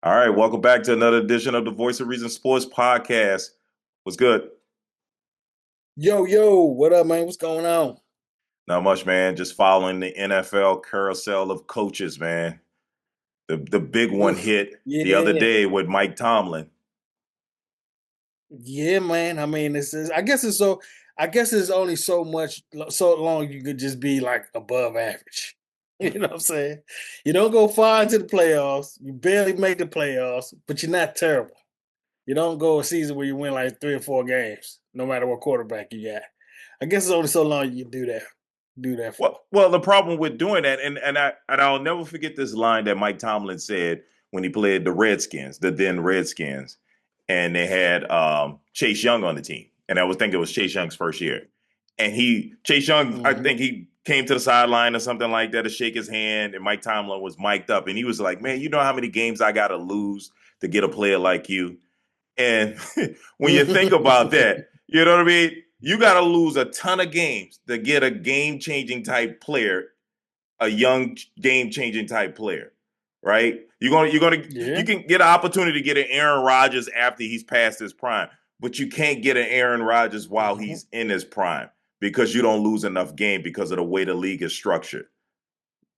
All right, welcome back to another edition of the Voice of Reason Sports Podcast. What's good? Yo, what up, man? What's going on? Not much, man. Just following the NFL carousel of coaches, man. The big one Oof. hit the other Yeah, day with Mike Tomlin. yeah, man. I mean, I guess it's so. I guess it's only so long you could just be like above average. You know what I'm saying? You don't go far into the playoffs. You barely make the playoffs, but you're not terrible. You don't go a season where you win like 3 or 4 games, no matter what quarterback you got. I guess it's only so long you can do that. Do that for. Well, the problem with doing that, and I'll never forget this line that Mike Tomlin said when he played the Redskins, the then Redskins, and they had Chase Young on the team, and I was thinking it was Chase Young's first year, and Chase Young, I Hmm. think he came to the sideline or something like that to shake his hand, and Mike Tomlin was mic'd up, and he was like, "Man, you know how many games I got to lose to get a player like you?" And when you think about that, you know what I mean? You got to lose a ton of games to get a game changing type player, a young game changing type player, right? You Yeah. can get an opportunity to get an Aaron Rodgers after he's past his prime, but you can't get an Aaron Rodgers while Mhm. he's in his prime because you don't lose enough game because of the way the league is structured.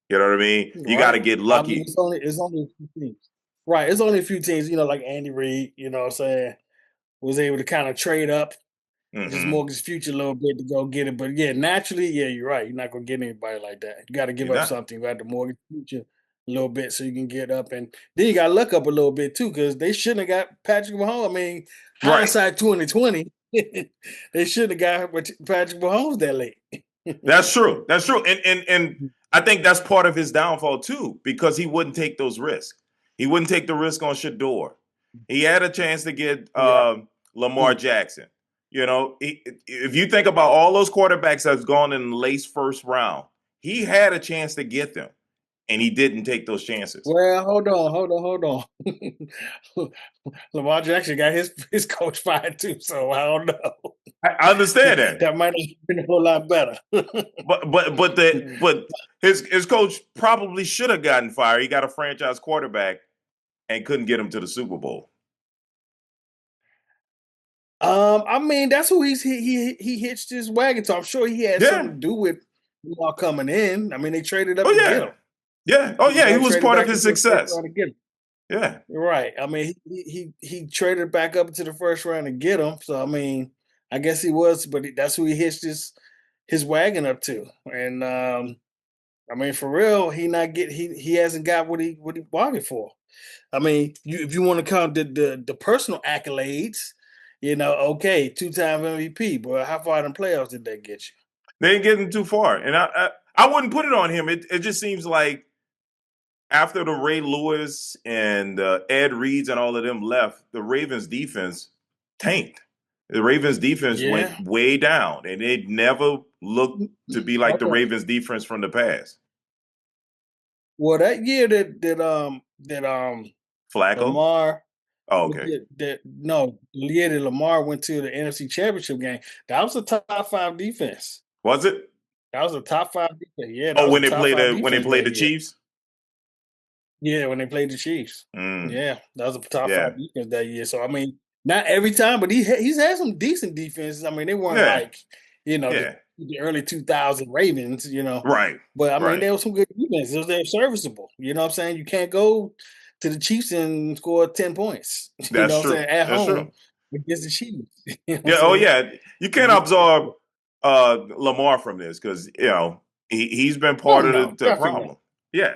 You know what I mean? You got Right. to get I mean, lucky. it's only a few teams. Right. It's only a few teams, like Andy Reid, you know what I'm saying, was able to kind of trade up and just Mm-hmm. mortgage his future a little bit to go get it. But yeah, naturally, yeah, you're right. You're not gonna get anybody like that. You gotta give You're up not something. You got to mortgage your future a little bit so you can get up, and then you gotta look up a little bit too, because they shouldn't have got Patrick Mahomes. I mean, right. hindsight 2020, they shouldn't have got Patrick Mahomes that late. That's true. That's true. And I think that's part of his downfall too, because he wouldn't take those risks. He wouldn't take the risk on Shador. He had a chance to get Yeah. Lamar Jackson. If you think about all those quarterbacks that's gone in the late first round, he had a chance to get them, and he didn't take those chances. Well, hold on. Lamar Jackson got his coach fired too, so I don't know. I understand that, That might have been a whole lot better. but his coach probably should have gotten fired. He got a franchise quarterback and couldn't get him to the Super Bowl. I mean, that's who he hitched his wagon to. I'm sure he had Yeah. something to do with Lamar coming in. I mean, they traded up Oh to get yeah. him. Yeah. Oh yeah. He was Traded part of back his into the first success. round to get him. Yeah. Right. I mean, he traded back up into the first round to get him. So I mean, I guess he was, but that's who he hitched his wagon up to. And I mean, for real, he hasn't got what he bargained for. I mean, if you want to count the personal accolades, okay, 2-time MVP, but how far in the playoffs did that get you? They ain't getting too far, and I wouldn't put it on him. It just seems like after the Ray Lewis and Ed Reeds and all of them left, the Ravens defense tanked. The Ravens defense went Yeah. way down, and it never looked to be like the Okay. Ravens defense from the past. Well, that year that Flacco. Lamar Oh, okay. no, the year that Lamar went to the NFC Championship game, that was a top five defense. Was it? That was a top five defense. Yeah, that Oh, was a top five when they defense played that the year. Chiefs. Yeah, when they played the Chiefs. Mm, Yeah, that was a top yeah. five defense that year. So I mean, not every time, but he's had some decent defenses. I mean, they weren't Yeah. like the, Yeah. the early 2000 Ravens, Right. but I mean, Right. there was some good defenses. They're serviceable. You know what I'm saying? You can't go to the Chiefs and score 10 points. You know That's what I'm true. saying? At That's true. home against the Chiefs. You know what I'm Yeah. Oh, saying? yeah. You can't absorb Lamar from this because he's been Oh part of no, the definitely not. problem. Yeah.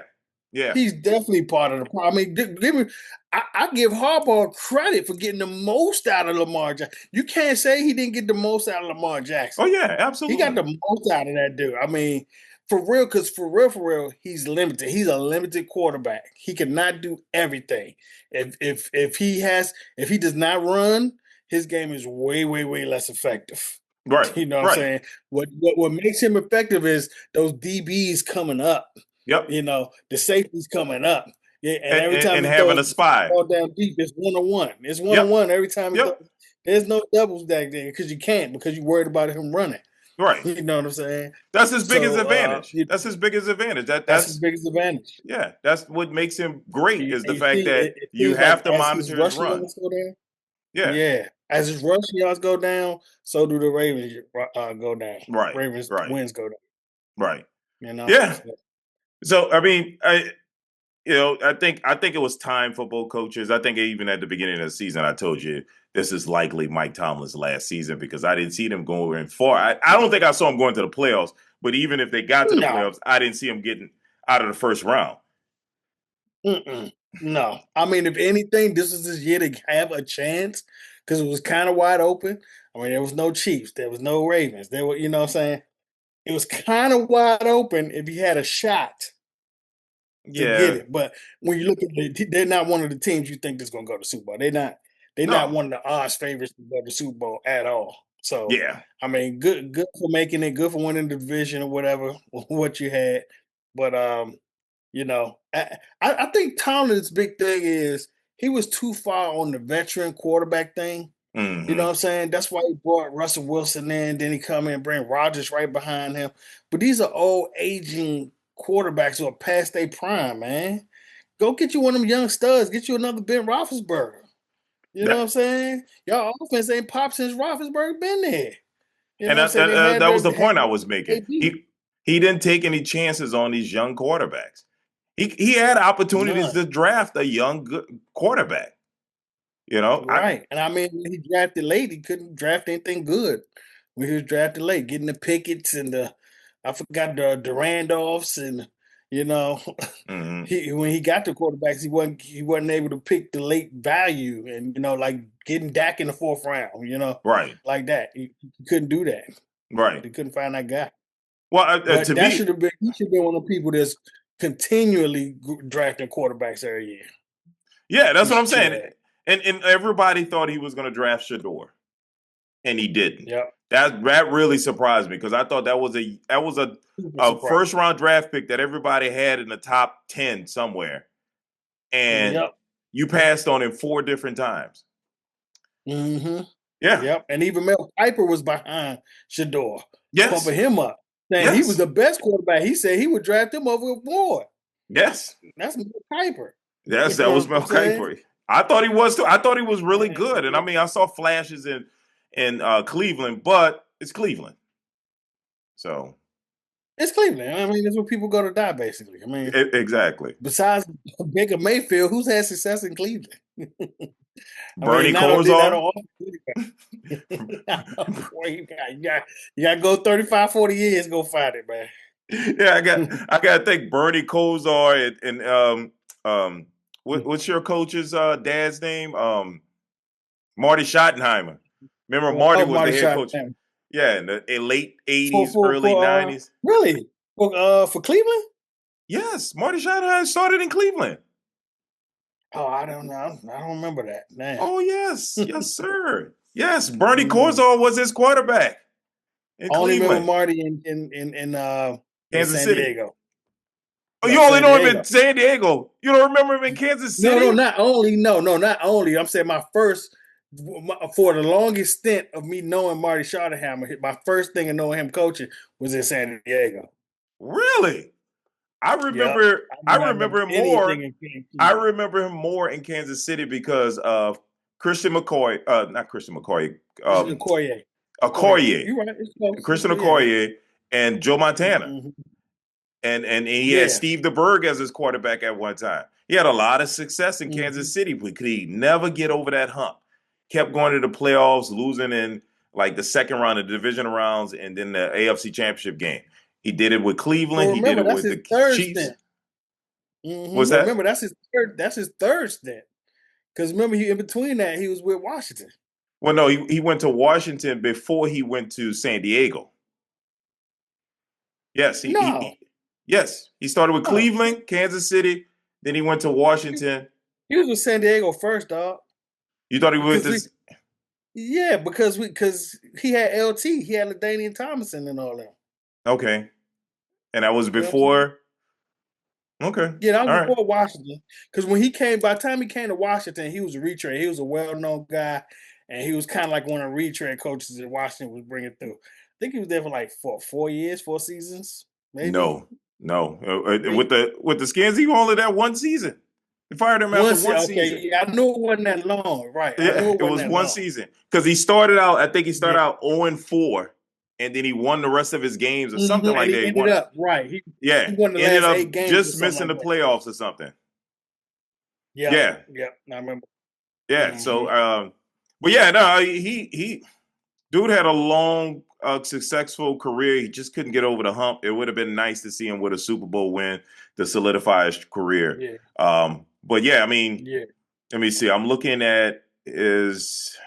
Yeah. He's definitely part of the problem. I mean, give me. I give Harbaugh credit for getting the most out of Lamar Jackson. You can't say he didn't get the most out of Lamar Oh Jackson. yeah. He got Absolutely. the most out of that dude. I mean, for real, because for real, he's limited. He's a limited quarterback. He cannot do everything. If he does not run, his game is way less effective. Right. You know what I'm Right. saying? What makes him effective is those DBs coming up. Yep. The safety's coming up. Yeah, and every time And he having throws a the spy. ball down deep, it's 1-on-1. It's one on Yep. one every time he throws. Yep. There's no doubles back there because you can't because you're worried about him running. Right. You know what I'm saying? That's his biggest So advantage. That's his biggest advantage. that's his biggest advantage. Yeah, that's what makes him great is the You fact see, that it you seems like have to as his monitor his rushing run. yards go down, Yeah. yeah, as his rushing yards go down, so do the Ravens go down. Right. Ravens Right. wins go down. Right. You know, Yeah. so, So I mean, I think it was time for both coaches. I think even at the beginning of the season, I told you this is likely Mike Tomlin's last season because I didn't see them going far. I don't think I saw him going to the playoffs, but even if they got to the no, playoffs, I didn't see him getting out of the first round. mm-mm, no. I mean, if anything, this is his year to have a chance because it was kind of wide open. I mean, there was no Chiefs, there was no Ravens. There were, you know, what I'm saying it was kind of wide open if he had a shot to get Yeah, it. But when you look at it, they're not one of the teams you think that's going to go to the Super Bowl. They're not. They're not no, one of the odds favorites to go to the Super Bowl at all. So, yeah, I mean, good for making it, good for winning the division or whatever, what you had. But you know, I think Tomlin's big thing is he was too far on the veteran quarterback thing. You know hmm what I'm saying? That's why he brought Russell Wilson in. Then he come in and bring Rodgers right behind him. But these are old aging quarterbacks who are past their prime, man. Go get you one of them young studs. Get you another Ben Roethlisberger. You know what I'm that saying? Y'all offense ain't popped since Roethlisberger been there. You know and what I'm saying? They that was the had point I was making. AB. He didn't take any chances on these young quarterbacks. He had opportunities None. to draft a young good quarterback. You know, I Right. And I mean, when he drafted late, he couldn't draft anything good. When he was drafted late, getting the Pickett's and I forgot the Randolphs and you know, mhm, he when he got the quarterbacks, he wasn't able to pick the late value and like getting Dak in the fourth round, right, like that. He couldn't do that. right. He couldn't find that guy. Well, But to that should me, have been he should be one of the people that's continually drafting quarterbacks every year. yeah, He that's what I'm should saying. have. And everybody thought he was going to draft Shador, and he didn't. Yep. That really surprised me because I thought Super a surprised. first round draft pick that everybody had in the top 10 somewhere, and Yep. you passed on him 4 different times. hmm Yeah. Yep. And even Mel Kiper was behind Shador, Yes. pumping him up, saying he was Yes. the best quarterback. He said he would draft him over Ward. Yes. That's Mel Kiper. Yes. You That know was what Mel I'm saying? Kiper. I thought he was too. I thought he was really good, and I And mean, I saw flashes in Cleveland, but it's Cleveland, so it's Cleveland. I mean, that's where people go to die, basically. I mean, exactly. besides Baker Mayfield, who's had success in Cleveland? I mean, Bernie not only that, Kosar. on Boy, you got to go 35, 40 years, go find it, man. Yeah, I got to think Bernie Kosar and what's your coach's dad's name? Marty Schottenheimer. Remember Marty Oh, was the Marty head Shot. coach. Yeah, in the late For '80s, for early for '90s. really for Cleveland? Yes, Marty Schottenheimer started in Cleveland. Oh, I don't know. I don't remember that. Man. Oh yes, yes sir. Yes, Bernie Mm. Kosar was his quarterback in I only remember Cleveland, Marty in Kansas San City. Diego. Oh, No, you only San know him in Diego. San Diego. You don't remember him in Kansas No, no, City? not only. No, no, not only. I'm saying for the longest stint of me knowing Marty Schottenheimer, my first thing of knowing him coaching was in San Diego. Really? I Yep. remember I do I not remember remember him anything more. in I Cleveland. remember him more in Kansas City because of Christian McCoy, not Christian McCoy, This is um Okoye. Okoye. Okoye, You're right. It's close. Christian Yeah, yeah. Okoye, and Joe Montana. Mhm. And he had Yeah. Steve DeBerg as his quarterback at one time. He had a lot of success in Mhm. Kansas City, but could he never get over that hump? Kept going to the playoffs, losing in like the second round of the division rounds and then the AFC championship game. He did it with But Cleveland. He did remember, it that's with his the third Chiefs. stint. What's But that? remember, that's his third stint. Because remember, in between that, he was with Washington. Well, no, he went to Washington before he went to San Diego. Yes, No, yes, he started with no, Cleveland, Kansas City, then he went to Washington. he was with San Diego first, dog. You thought he was with Because we, this? yeah, because he had LT, he had Ladainian Thomason and all that. Okay, and that was You know what I'm saying? before. Okay, Yeah, that all was right. before Washington. Because by the time he came to Washington, he was a retread. He was a well-known guy, and he was kind of like one of the retread coaches that Washington was bringing through. think he was there for like 4 years, 4 seasons, maybe No, no. three. With the Skins, he only that one season. They fired him after one Okay, season. yeah, I knew it wasn't that long. Right, I Yeah, knew it it wasn't was that one long. season because he started out. I think he Yeah, started out 0-4, and then he won the rest of his games or something and like that. he He ended won. up right. Yeah, He won the ended last 8 games or up just something missing like the that. Yeah, playoffs or something. yep, Yeah, yep. I remember. yeah. Hmm. So, but yeah, no, he dude had a long, successful career. He just couldn't get over the hump. It would have been nice to see him with a Super Bowl win to solidify his career. Yeah, But yeah, I mean, yeah. let me see. I'm looking at his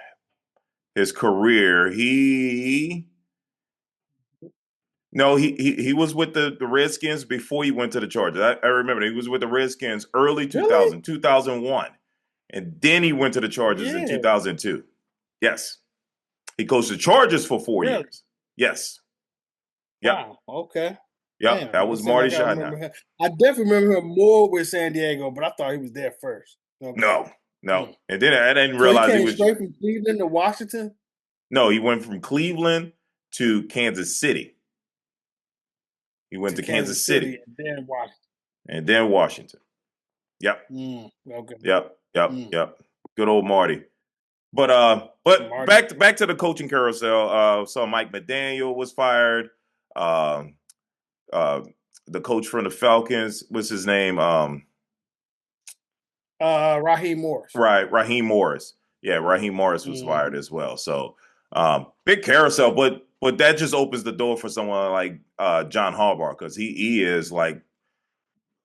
career. He no, he was with the Redskins before he went to the Chargers. I remember he was with the Redskins early Really? 2000, 2001, and then he went to the Chargers in Yeah. 2002. Yes, he coached the Chargers for four Really? years. Yes, yep, Wow. Okay. yep. That Damn. It was seemed Marty like I Schottenheimer. remember him. I definitely remember him more with San Diego, but I thought he was there first. Okay. No, no, Mm. and then I didn't So he realize he came was. straight from Cleveland to Washington No, he went from Cleveland to Kansas City. He went to to Kansas Kansas City City and then Washington. and then Washington. Yep, Okay. Mm. yep. Good old Marty. But Marty. back to the coaching carousel. So Mike McDaniel was fired. Um, uh, the coach from the Falcons, what's his name? Raheem Morris. Right, Raheem Morris. Yeah, Raheem Morris was fired Mhm. as well. So big carousel, but that just opens the door for someone like John Harbaugh because he is like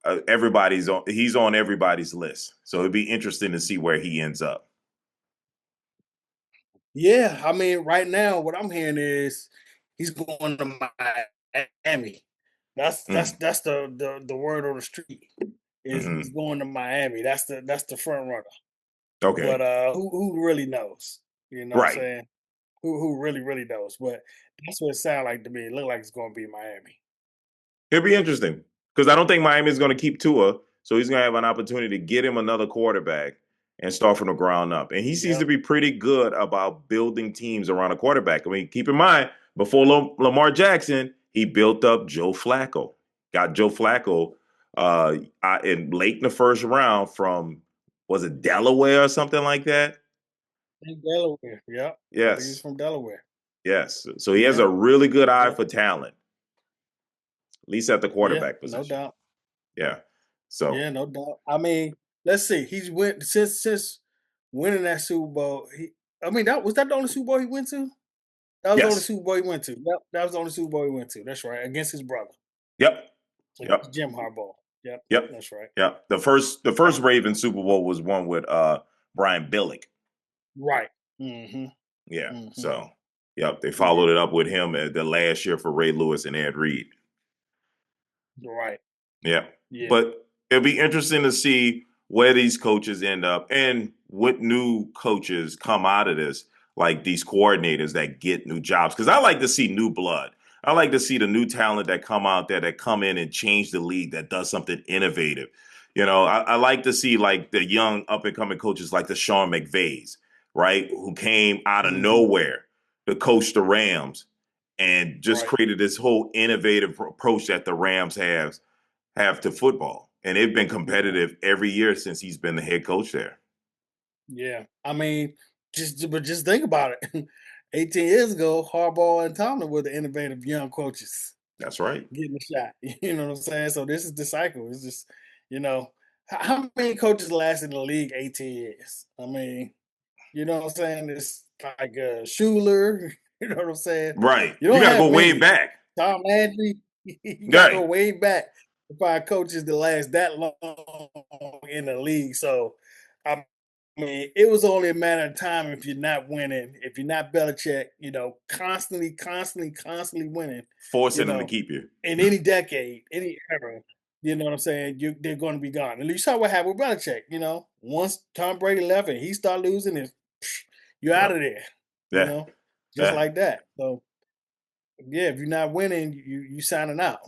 he's on everybody's list. So it'd be interesting to see where he ends up. Yeah, I mean, right now, what I'm hearing is he's going to Miami. Mm, That's the word on the street is he's hmm going to Miami. That's the front runner. But Okay, who really knows? You know what I'm right. saying? Who really knows? But that's what it sounds like to me. It look like it's going to be Miami. It'll be interesting because I don't think Miami is going to keep Tua, so he's going to have an opportunity to get him another quarterback and start from the ground up. And he seems to Yep. be pretty good about building teams around a quarterback. I mean, keep in mind before Lamar Jackson, he built up Joe Flacco, got Joe Flacco in late in the first round from was it Delaware or something like that? In Delaware. Yep. I think he's Yes, from Delaware. yes. So he has Yeah. a really good eye Yeah. for talent, at least at the Yeah. quarterback No position. doubt. Yeah. So Yeah, no doubt. I mean, let's see. He's went since winning that Super Bowl. I mean, that the only Super Bowl he went to? That was the only yes. Super Bowl he went to. Yep, that was the only Super Bowl he went to. That's right. Against his brother. Yep. Yep. Against Jim Harbaugh. Yep, Yep. that's right. Yep. The first Wow. Ravens Super Bowl was one with Brian Billick. Right. Mm-hmm. Yeah. Mm-hmm. So yep. They Yeah. followed it up with him the last year for Ray Lewis and Ed Reed. Right. Yeah. Yeah. But it'll be interesting to see where these coaches end up and what new coaches come out of this, like these coordinators that get new jobs. Because I like to see new blood. I like to see the new talent that come out there that come in and change the league that does something innovative. I like to see like the young up and coming coaches like the Sean McVays, right? Who came out of Mm-hmm. nowhere to coach the Rams and just Right. created this whole innovative approach that the Rams have to football. And they've been Yeah. competitive every year since he's been the head coach there. Yeah. I mean, just think about it. 18 years ago, Harbaugh and Tomlin were the innovative young coaches. That's right. Getting a shot. You know what I'm saying? So this is the cycle. It's just, you know, how many coaches last in the league 18 years? I mean, you know what I'm saying? It's like Schuler. You know what I'm saying? Right. You You don't got to have go way many. back. Tom Landry. You got to go Right. way back to find coaches that last that long in the league. So, I mean, it was only a matter of time if you're not winning, if you're not Belichick, constantly winning, you Forcing them to know, keep you. in any decade, any era, you know what I'm saying? They're going to be gone. And you saw what happened with Belichick. Once Tom Brady left and he started losing, you're out Yep. of there. You Yeah. know, just Yeah. like that. So yeah, if you're not winning, you signing out.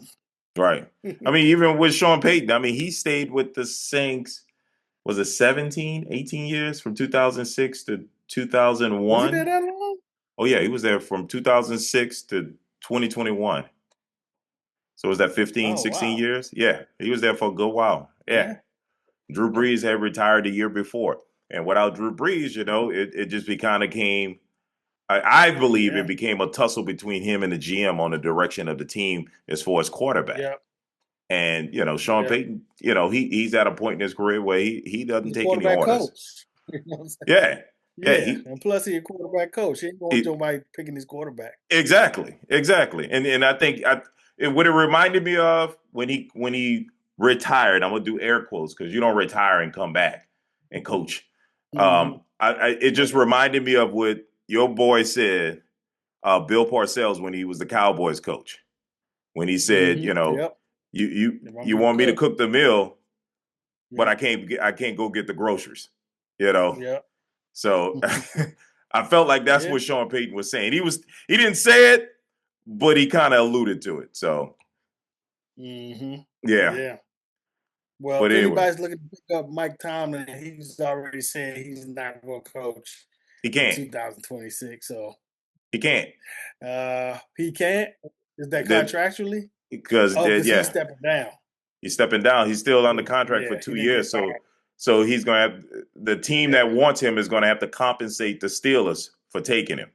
Right. I mean, even with Sean Payton, I mean, he stayed with the Saints, was it 17, 18 years from 2006 to Was he there 2001? that long? Oh, yeah. He was there from 2006 to 2021. So was that 15, Oh 16 wow. years? Yeah, he was there for a good while. Yeah. Yeah. Drew Yeah. Brees had retired the year before. And without Drew Brees, it just kind of came, I believe it Yeah. became a tussle between him and the GM on the direction of the team as far as quarterback. Yeah. And, Sean Yeah. Payton, he's at a point in his career where he doesn't He's a take any quarterback orders. coach. You know what I'm saying? Yeah. Yeah. Yeah. And plus he's a quarterback coach. He ain't going He, nobody picking his quarterback. Exactly. And I think what it reminded me of when he retired. I'm gonna do air quotes because you don't retire and come back and coach. Hmm. It just reminded me of what your boy said, Bill Parcells, when he was the Cowboys coach. When he said, Hmm. Yep. They want you me to want me to cook. cook the meal, but Yep. I can't go get the groceries. You know, Yep. so I felt like that's Yeah. what Sean Payton was saying. He didn't say it, but he kind of alluded to it. So Hmm. yeah, Yeah. Well, but if anyway, anybody's looking to pick up Mike Tomlin, he's already said he's not going to coach he in can't. 2026. So He can't. he can't. Is that That contractually? because Oh, because he's yeah, stepping down. he's stepping down. He's still under contract for Yeah, he two didn't get years. fired. So he's gonna have the team Yeah. that wants him is gonna have to compensate the Steelers for taking him,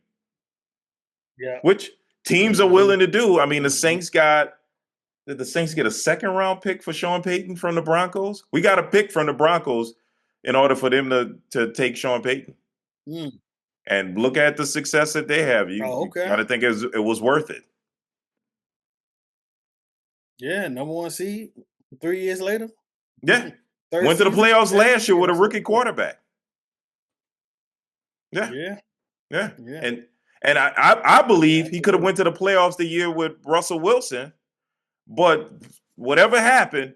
Yeah. which teams are Hmm. willing to do. I mean, the Hmm. Saints did the Saints get a second round pick for Sean Payton from the Broncos? We got a pick from the Broncos in order for them to take Sean Payton. Mm. And look at the success that they have. Oh, You got okay. to think it was worth it. Yeah, number one seed 3 years later. Yeah. Third Went to the season. playoffs Yeah. last year Yeah, with a that's rookie good. quarterback. Yeah. Yeah. Yeah. Yeah. And I believe he could have Absolutely. went to the playoffs the year with Russell Wilson, but whatever happened,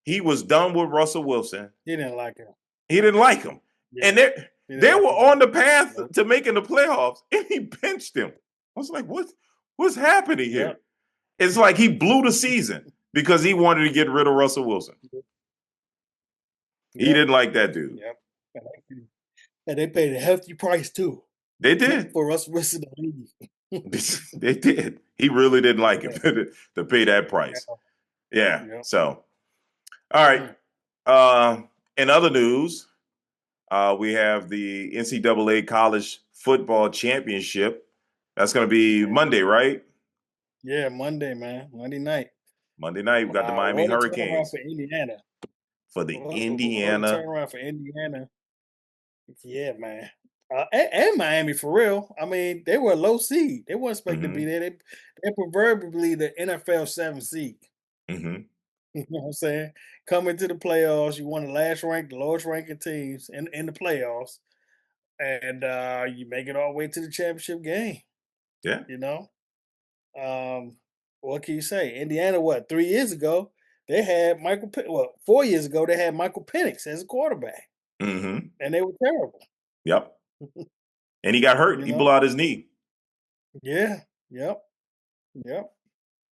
he was done with Russell Wilson. He didn't like him. He didn't like him. Yeah. And He they didn't were like him. on the path Nope. to making the playoffs, and he benched him. I was like, what's happening here? Yep. It's like he blew the season because he wanted to get rid of Russell Wilson. He Yep. didn't like that dude. Yep. And they paid a hefty price too They did. for Russell Wilson to leave. They did. He really didn't like Yeah. it to pay that price. Yeah. Yeah. Yep. So, all right. Mm. Uh, in other news, we have the NCAA College Football Championship. That's going to be Yeah. Monday, right? Yeah, Monday, man. Monday night. Monday night, we got the Miami What a turnaround Hurricanes for Indiana. for the What a Indiana. turnaround for Indiana. Yeah, man. And Miami for real. I mean, they were a low seed. They weren't expected to be Hmm. there. They're proverbially the NFL 7 seed. Hmm. You know what I'm saying? Coming to the playoffs, you won the last ranked, the lowest ranking teams in the playoffs, and you make it all the way to the championship game. Yeah. You know, um, what can you say? Indiana, what 3 years ago they had Well, 4 years ago they had Michael Penix as a quarterback, Hmm. and they were terrible. Yep. And he got hurt. You He blew know? out his knee. Yeah. Yep. Yep.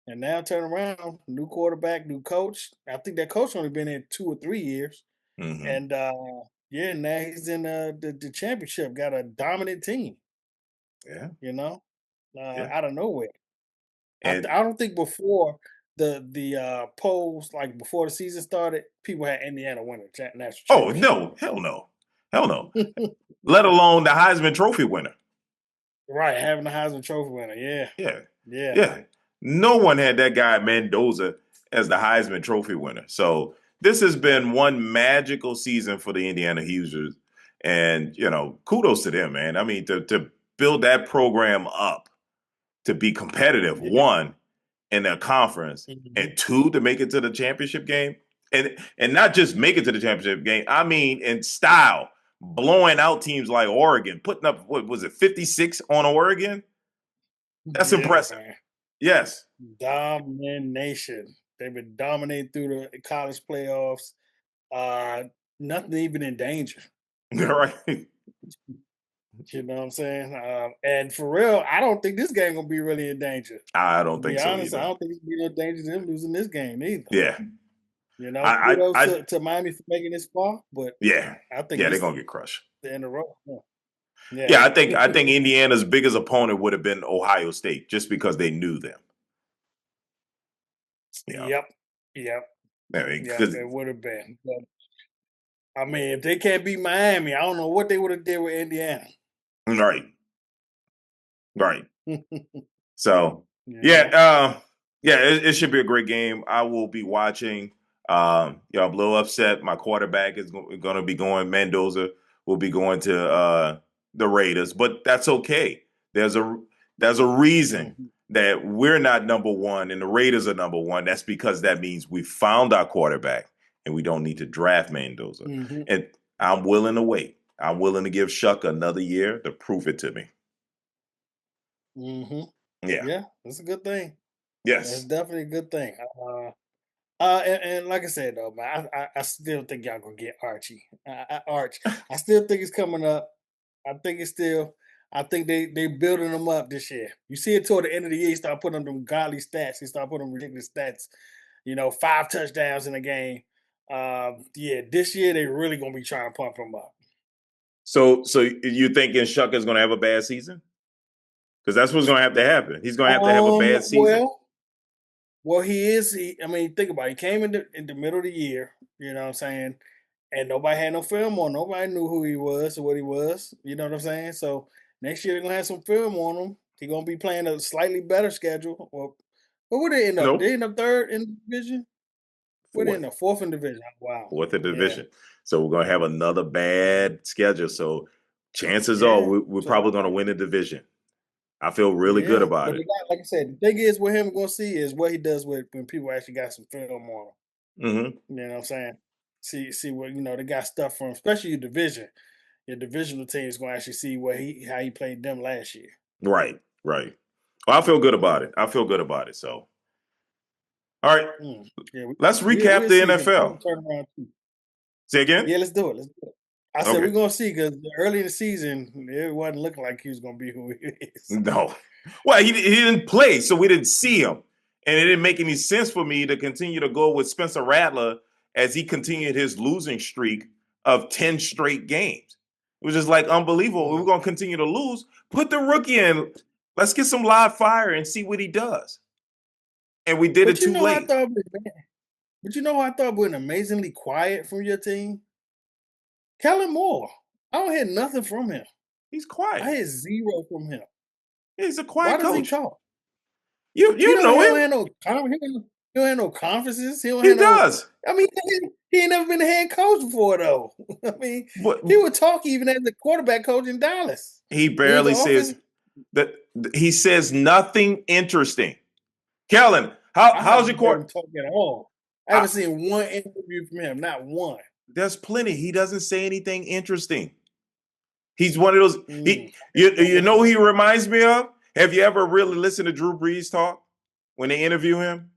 And now turn around, new quarterback, new coach. I think that coach only been in 2 or 3 years. Hmm. And yeah, now he's in the championship, got a dominant team, Yeah. you know, Yeah. out of nowhere. And I don't think before the polls, like before the season started, people had Indiana winning national oh championship. no, hell no, hell no. Let alone the Heisman Trophy winner. Right, having the Heisman Trophy winner. Yeah, Yeah. yeah, Yeah. No one had that guy Mendoza as the Heisman Trophy winner. So this has been one magical season for the Indiana Hoosiers. And, kudos to them, man. I mean, to build that program up to be competitive, yeah. one, in their conference, and Mhm. two, to make it to the championship game. And not just make it to the championship game, I mean in style, blowing out teams like Oregon, putting up, what was it, 56 on Oregon? That's Yeah, impressive. man. Yes. Domination. They've been dominating through the college playoffs. Uh, Nothing even in danger. Right. You know what I'm saying? And for real, I don't think this game gonna be really in danger. I To don't be think so honest, I either. don't think it's gonna be no danger to them losing this game either. Yeah. You know, I, kudos I, I to Miami for making this far, but yeah. I think Yeah, they're this is gonna get crushed. the end of the road. Yeah, Yeah. I think Indiana's biggest opponent would have been Ohio State just because they knew them. Yeah. Yep. Yep. I mean, Yep. 'cause It would have been. But, I mean, if they can't beat Miami, I don't know what they would have did with Indiana. right, right. you So yeah, know. yeah, it should be a great game. I will be watching. I'm a little upset. My quarterback is going to be going. Mendoza will be going to the Raiders, but that's okay. There's a there's a reason Mhm. that we're not number one and the Raiders are number one. That's because that means we found our quarterback and we don't need to draft Mendoza. Mhm. And I'm willing to wait. I'm willing to give Shuck another year to prove it to me. Mhm. Yeah. Yeah, that's a good thing. That's Yes. definitely a good thing. And like I said though, man, I still think y'all gonna get Archie. Arch. I still think it's coming up. I think it's still. I think they building them up this year. You see it toward the end of the year, he start putting them godly stats. He start putting them ridiculous stats. 5 touchdowns in a game. Yeah, this year they really gonna be trying to pump him up. So you thinking Shuck is going to have a bad season? Because that's what's going to have to happen. He's going to have a bad season. Well, he is. I mean, think about it. He came in the middle of the year. You know what I'm saying? And nobody had no film on. Nobody knew who he was or what he was. You know what I'm saying? So next year they're gonna have some film on him. He's gonna be playing a slightly better schedule. Or where they end up? They Nope. end up third in the division. Where they end Fourth, up? Fourth in division. Wow. fourth in Yeah. division. So we're going to have another bad schedule. So chances are Yeah. we're So probably going to win the division. I feel really good yeah. about But it. like I said, the thing is with him gonna see is what he does with when people actually got some film on him. Hmm. You know what I'm saying? See what they got stuff from, especially your division. Your divisional team is gonna actually see what he how he played them last year. Right, right. Well, I feel good about it. I feel good about it. So, all right, Mm. Yeah, let's recap we'll the see because they're NFL. gonna turn around too. Say again? Yeah, let's do it. Let's do it. I said we're Okay. gonna see because early in the season it wasn't looking like he was gonna be who he is. No. Well, he didn't play, so we didn't see him. And it didn't make any sense for me to continue to go with Spencer Rattler as he continued his losing streak of 10 straight games. It was just like unbelievable. We're Mm. going to continue to lose. Put the rookie in. Let's get some live fire and see what he does. And we did it But too I late. thought, but I thought been amazingly quiet from your team. Kellen Moore. I don't hear nothing from him. He's I quiet. hear zero from him. He's a Why quiet does he coach. talk? You He know don't him. have no he don't have no conferences. He don't He have no. does. I mean, he ain't never been a head coach before though. I mean, But he would talk even as the quarterback coach in Dallas. he He was the barely offense. says that he says nothing interesting. Kellen, I how's haven't your heard court? him talk at all. I haven't seen one interview from him, not one. There's plenty. He doesn't say anything interesting. He's one of those. Mm. You know who he reminds me of? Have you ever really listened to Drew Brees talk when they interview him?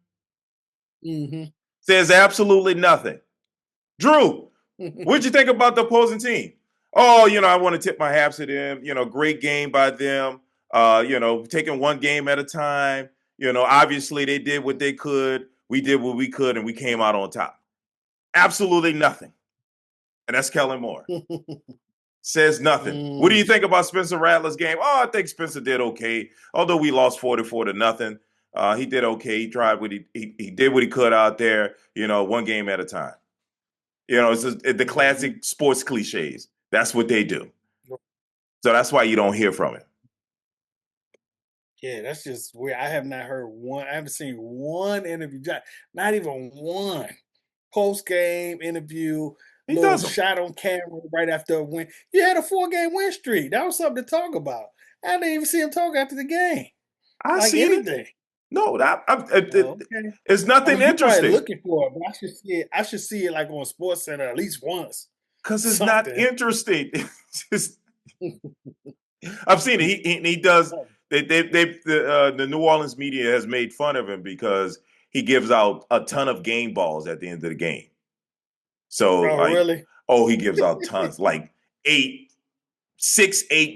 Hmm. Says absolutely nothing. Drew, what'd you think about the opposing team? Oh, I want to tip my hats to them. Great game by them. Taking one game at a time. Obviously they did what they could. We did what we could, and we came out on top. Absolutely nothing. And that's Kellen Moore. Says nothing. What do you Mm. think about Spencer Rattler's game? Oh, I think Spencer did okay. Although we lost 44 to nothing. He did okay. He tried what he did what he could out there, one game at a time. It's just, the Mhm. classic sports cliches. That's what they do. So that's why you don't hear from him. Yeah, that's just weird. I have not heard one. I haven't seen one interview. Not even one post game interview. He Little doesn't. shot on camera right after a win. You had a 4 game win streak. That was something to talk about. I didn't even see him talk after the game, I like seen it. anything. No, Oh, okay. it's I nothing mean, you probably interesting looking for it, but I should see it. I should see it like on Sports Center at least once. because it's not Something. interesting. I've seen it. He does. The New Orleans media has made fun of him because he gives out a ton of game balls at the end of the game. So Oh, like, really? oh, he gives out tons, like 8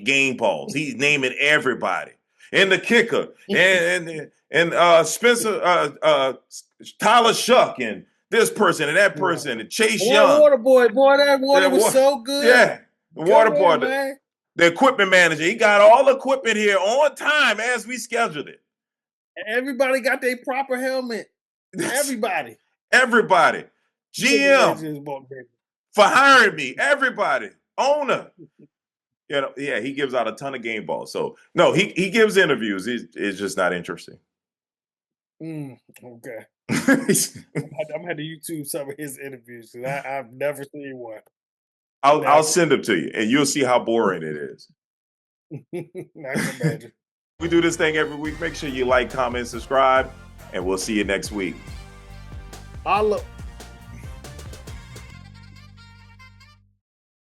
game balls. He's naming everybody and the kicker and Spencer Tyler Shuck and this person and that Yeah. person and Chase Boy, that Young. water boy, boy, that water was so good. Yeah, the water Go ahead, boy. man. The equipment manager. He got all the equipment here on time as we scheduled it. Everybody got their proper helmet. Everybody. Everybody. GM for hiring me. Everybody. Owner. You know, yeah, he gives out a ton of game balls. So no, he gives interviews. It's just not interesting. Okay. I'm gonna have to YouTube some of his interviews because I've never seen one. I'll send them to you, and you'll see how boring it is. I can imagine. We do this thing every week. Make sure you like, comment, subscribe, and we'll see you next week. Holla.